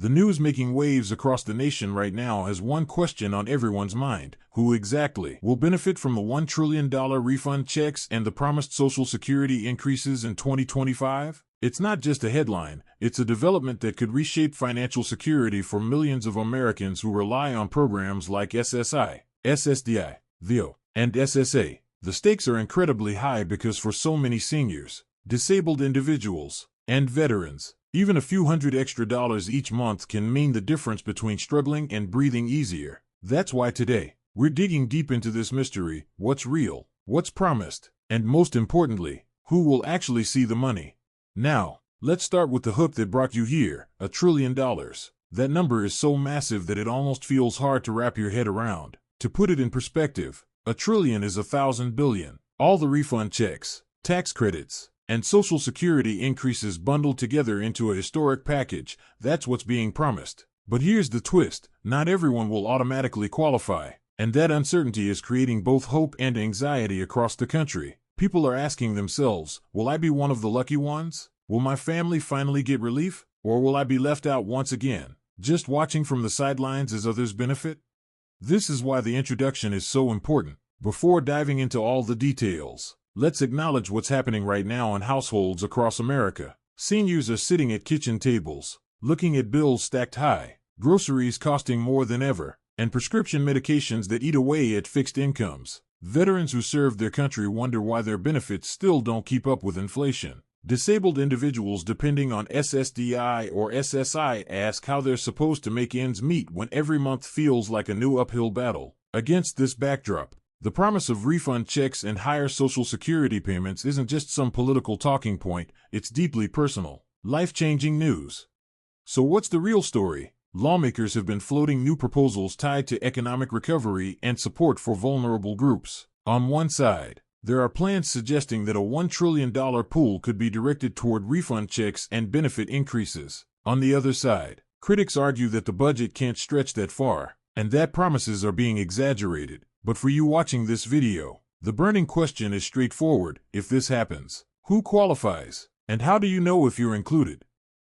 The news making waves across the nation right now has one question on everyone's mind: who exactly will benefit from the $1 trillion refund checks and the promised Social Security increases in 2025? It's not just a headline, it's a development that could reshape financial security for millions of Americans who rely on programs like SSI, SSDI, VO, and SSA. The stakes are incredibly high because for so many seniors, disabled individuals, and veterans, even a few hundred extra dollars each month can mean the difference between struggling and breathing easier. That's why today, we're digging deep into this mystery: what's real, what's promised, and most importantly, who will actually see the money. Now, let's start with the hook that brought you here: $1 trillion. That number is so massive that it almost feels hard to wrap your head around. To put it in perspective, $1 trillion is 1,000 billion. All the refund checks, tax credits, and Social Security increases bundled together into a historic package. That's what's being promised. But here's the twist: not everyone will automatically qualify, and that uncertainty is creating both hope and anxiety across the country. People are asking themselves, will I be one of the lucky ones? Will my family finally get relief? Or will I be left out once again, just watching from the sidelines as others benefit? This is why the introduction is so important. Before diving into all the details, let's acknowledge what's happening right now in households across America. Seniors are sitting at kitchen tables, looking at bills stacked high, groceries costing more than ever, and prescription medications that eat away at fixed incomes. Veterans who served their country wonder why their benefits still don't keep up with inflation. Disabled individuals depending on SSDI or SSI ask how they're supposed to make ends meet when every month feels like a new uphill battle. Against this backdrop, the promise of refund checks and higher Social Security payments isn't just some political talking point, it's deeply personal, life-changing news. So what's the real story? Lawmakers have been floating new proposals tied to economic recovery and support for vulnerable groups. On one side, there are plans suggesting that a $1 trillion pool could be directed toward refund checks and benefit increases. On the other side, critics argue that the budget can't stretch that far, and that promises are being exaggerated. But for you watching this video, the burning question is straightforward: if this happens, who qualifies? And how do you know if you're included?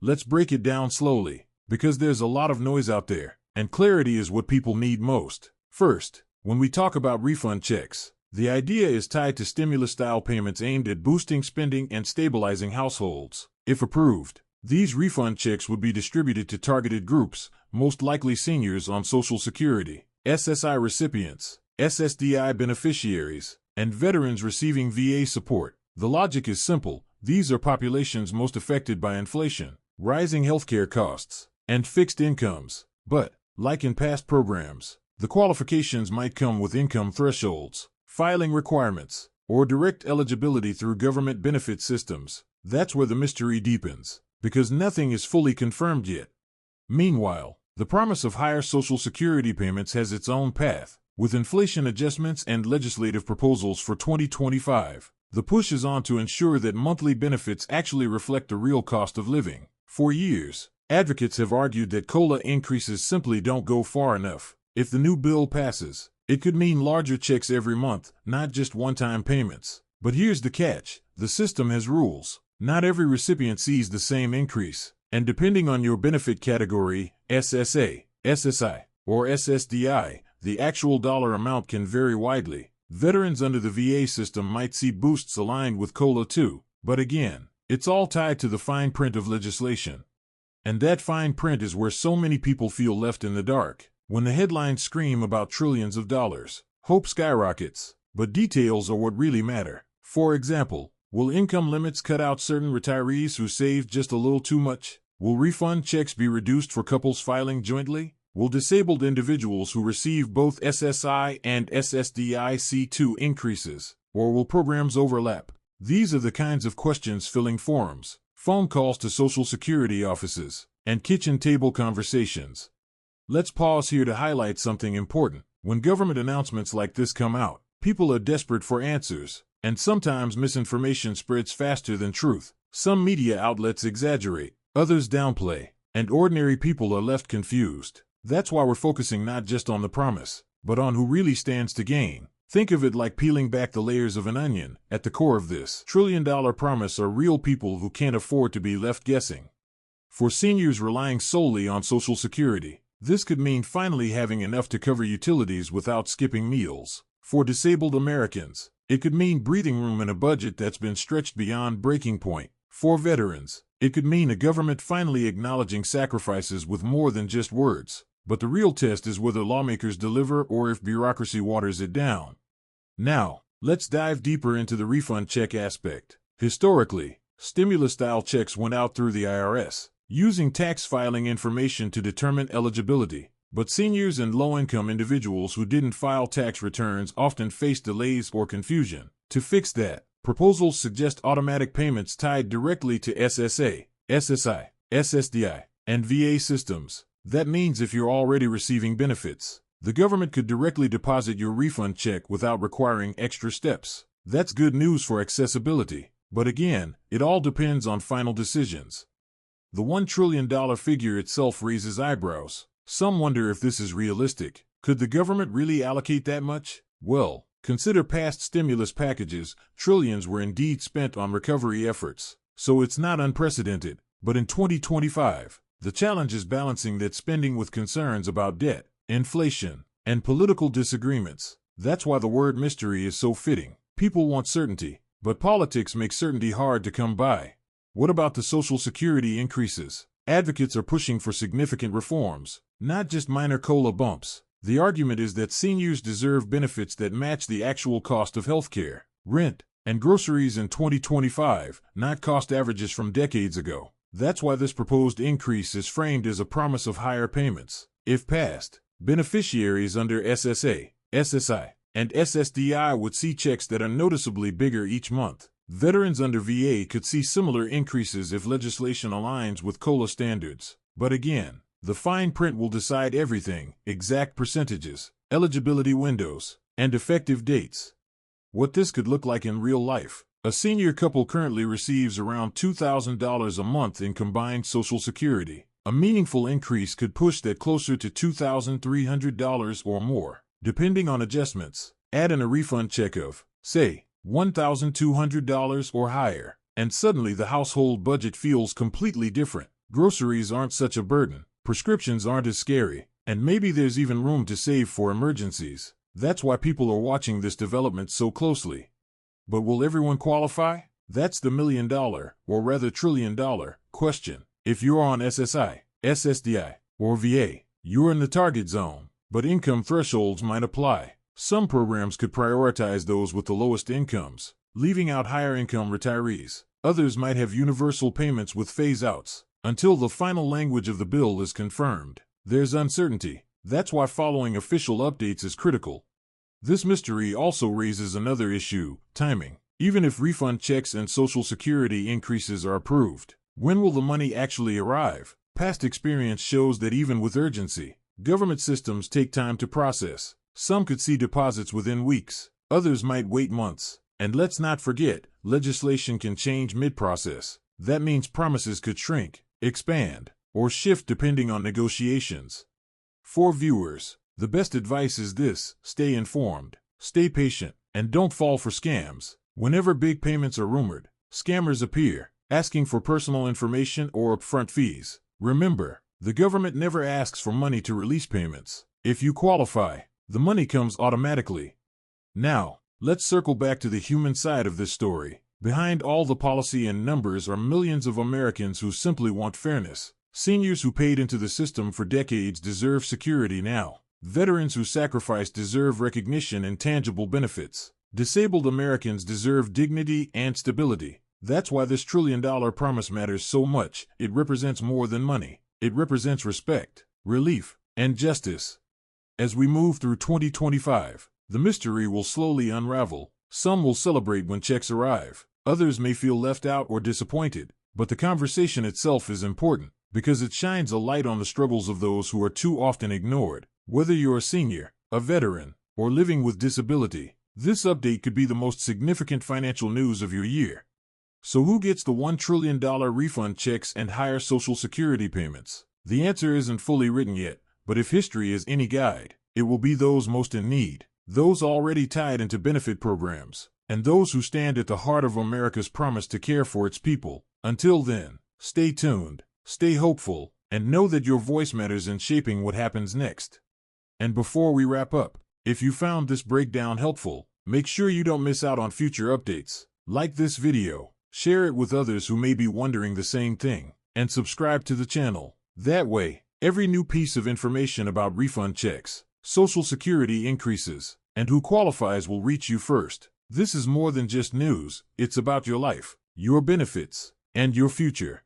Let's break it down slowly, because there's a lot of noise out there, and clarity is what people need most. First, when we talk about refund checks, the idea is tied to stimulus-style payments aimed at boosting spending and stabilizing households. If approved, these refund checks would be distributed to targeted groups, most likely seniors on Social Security, SSI recipients, SSDI beneficiaries, and veterans receiving VA support. The logic is simple: these are populations most affected by inflation, rising healthcare costs, and fixed incomes. But, like in past programs, the qualifications might come with income thresholds, filing requirements, or direct eligibility through government benefit systems. That's where the mystery deepens, because nothing is fully confirmed yet. Meanwhile, the promise of higher Social Security payments has its own path. With inflation adjustments and legislative proposals for 2025, the push is on to ensure that monthly benefits actually reflect the real cost of living. For years, advocates have argued that COLA increases simply don't go far enough. If the new bill passes, it could mean larger checks every month, not just one-time payments. But here's the catch: the system has rules. Not every recipient sees the same increase, and depending on your benefit category, SSA, SSI, or SSDI, the actual dollar amount can vary widely. Veterans under the VA system might see boosts aligned with COLA too, but again, it's all tied to the fine print of legislation. And that fine print is where so many people feel left in the dark. When the headlines scream about trillions of dollars, hope skyrockets, but details are what really matter. For example, will income limits cut out certain retirees who saved just a little too much? Will refund checks be reduced for couples filing jointly? Will disabled individuals who receive both SSI and SSDI see two increases, or will programs overlap? These are the kinds of questions filling forums, phone calls to Social Security offices, and kitchen table conversations. Let's pause here to highlight something important. When government announcements like this come out, people are desperate for answers, and sometimes misinformation spreads faster than truth. Some media outlets exaggerate, others downplay, and ordinary people are left confused. That's why we're focusing not just on the promise, but on who really stands to gain. Think of it like peeling back the layers of an onion. At the core of this $1 trillion promise are real people who can't afford to be left guessing. For seniors relying solely on Social Security, this could mean finally having enough to cover utilities without skipping meals. For disabled Americans, it could mean breathing room in a budget that's been stretched beyond breaking point. For veterans, it could mean a government finally acknowledging sacrifices with more than just words. But the real test is whether lawmakers deliver or if bureaucracy waters it down. Now, let's dive deeper into the refund check aspect. Historically, stimulus-style checks went out through the IRS, using tax filing information to determine eligibility. But seniors and low-income individuals who didn't file tax returns often faced delays or confusion. To fix that, proposals suggest automatic payments tied directly to SSA, SSI, SSDI, and VA systems. That means if you're already receiving benefits, the government could directly deposit your refund check without requiring extra steps. That's good news for accessibility. But again, it all depends on final decisions. The $1 trillion figure itself raises eyebrows. Some wonder if this is realistic. Could the government really allocate that much? Well, consider past stimulus packages. Trillions were indeed spent on recovery efforts. So it's not unprecedented. But in 2025, the challenge is balancing that spending with concerns about debt, inflation, and political disagreements. That's why the word mystery is so fitting. People want certainty, but politics makes certainty hard to come by. What about the Social Security increases? Advocates are pushing for significant reforms, not just minor COLA bumps. The argument is that seniors deserve benefits that match the actual cost of healthcare, rent, and groceries in 2025, not cost averages from decades ago. That's why this proposed increase is framed as a promise of higher payments. If passed, beneficiaries under SSA, SSI, and SSDI would see checks that are noticeably bigger each month. Veterans under VA could see similar increases if legislation aligns with COLA standards. But again, the fine print will decide everything: exact percentages, eligibility windows, and effective dates. What this could look like in real life. A senior couple currently receives around $2,000 a month in combined Social Security. A meaningful increase could push that closer to $2,300 or more, depending on adjustments. Add in a refund check of, say, $1,200 or higher, and suddenly the household budget feels completely different. Groceries aren't such a burden, prescriptions aren't as scary, and maybe there's even room to save for emergencies. That's why people are watching this development so closely. But will everyone qualify? That's the $1 million, or rather $1 trillion, question. If you're on SSI, SSDI, or VA, you're in the target zone, but income thresholds might apply. Some programs could prioritize those with the lowest incomes, leaving out higher-income retirees. Others might have universal payments with phase-outs. Until the final language of the bill is confirmed, there's uncertainty. That's why following official updates is critical. This mystery also raises another issue: timing. Even if refund checks and Social Security increases are approved, when will the money actually arrive? Past experience shows that even with urgency, government systems take time to process. Some could see deposits within weeks, others might wait months. And let's not forget, legislation can change mid-process. That means promises could shrink, expand, or shift depending on negotiations. For viewers, the best advice is this: stay informed, stay patient, and don't fall for scams. Whenever big payments are rumored, scammers appear, asking for personal information or upfront fees. Remember, the government never asks for money to release payments. If you qualify, the money comes automatically. Now, let's circle back to the human side of this story. Behind all the policy and numbers are millions of Americans who simply want fairness. Seniors who paid into the system for decades deserve security now. Veterans who sacrificed deserve recognition and tangible benefits. Disabled Americans deserve dignity and stability. That's why this $1 trillion promise matters so much. It represents more than money. It represents respect, relief, and justice. As we move through 2025, the mystery will slowly unravel. Some will celebrate when checks arrive. Others may feel left out or disappointed. But the conversation itself is important, because it shines a light on the struggles of those who are too often ignored. Whether you're a senior, a veteran, or living with disability, this update could be the most significant financial news of your year. So who gets the $1 trillion refund checks and higher Social Security payments? The answer isn't fully written yet, but if history is any guide, it will be those most in need, those already tied into benefit programs, and those who stand at the heart of America's promise to care for its people. Until then, stay tuned. stay hopeful, and know that your voice matters in shaping what happens next. And before we wrap up, if you found this breakdown helpful, make sure you don't miss out on future updates. Like this video, share it with others who may be wondering the same thing, and subscribe to the channel. That way, every new piece of information about refund checks, Social Security increases, and who qualifies will reach you first. This is more than just news, it's about your life, your benefits, and your future.